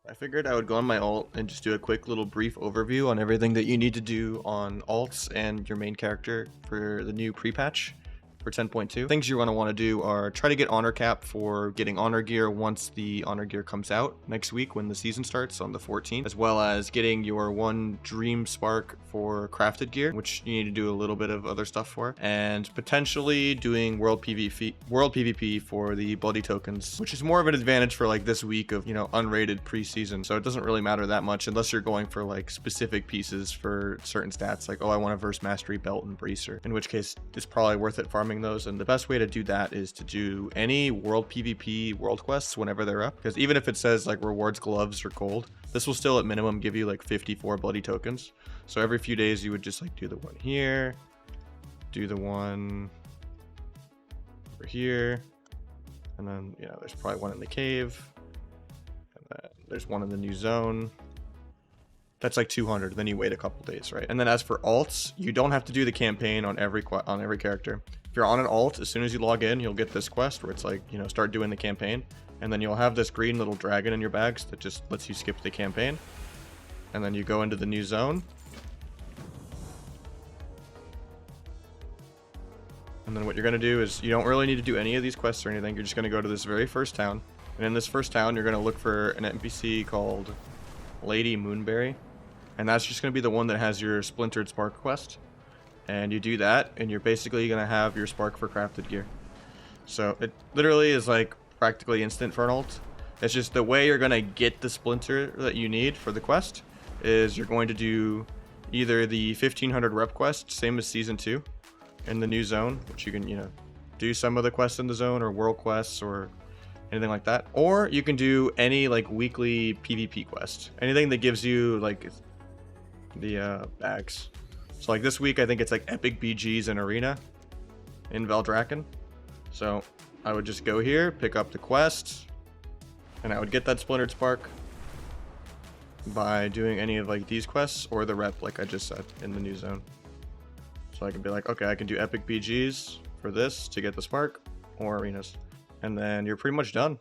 I figured I would go on my alt and just do a quick little brief overview on everything that you need to do on alts and your main character for the new pre-patch for 10.2. Things you're going to want to do are try to get honor cap for getting honor gear once the honor gear comes out next week when the season starts on the 14th, as well as getting your one dream spark for crafted gear, which you need to do a little bit of other stuff for, and potentially doing world PvP for the bloody tokens, which is more of an advantage for like this week of, you know, unrated preseason. So it doesn't really matter that much unless you're going for like specific pieces for certain stats, like, oh, I want a verse mastery belt and bracer, in which case it's probably worth it farming those. And the best way to do that is to do any world PvP world quests whenever they're up, because even if it says like rewards gloves or gold, this will still at minimum give you like 54 bloody tokens. So every few days you would just like do the one here, do the one over here, and then, you know, there's probably one in the cave, and then there's one in the new zone. That's like 200. Then you wait a couple days, right? And then as for alts, you don't have to do the campaign on every character. If you're on an alt, as soon as you log in, you'll get this quest where it's like, you know, start doing the campaign, and then you'll have this green little dragon in your bags that just lets you skip the campaign. And then you go into the new zone. And then what you're going to do is you don't really need to do any of these quests or anything. You're just going to go to this very first town. And in this first town, you're going to look for an NPC called Lady Moonberry. And that's just going to be the one that has your Splintered Spark quest. And you do that, and you're basically going to have your spark for crafted gear. So it literally is like practically instant for an alt. It's just the way you're going to get the splinter that you need for the quest is you're going to do either the 1500 rep quest, same as season 2, in the new zone, which you can, you know, do some of the quests in the zone or world quests or anything like that. Or you can do any like weekly PvP quest, anything that gives you like the bags. So like this week, I think it's like epic BGs in arena in Valdrakken. So I would just go here, pick up the quest, and I would get that Splintered Spark by doing any of like these quests or the rep, like I just said, in the new zone. So I can be like, okay, I can do epic BGs for this to get the spark or arenas. And then you're pretty much done.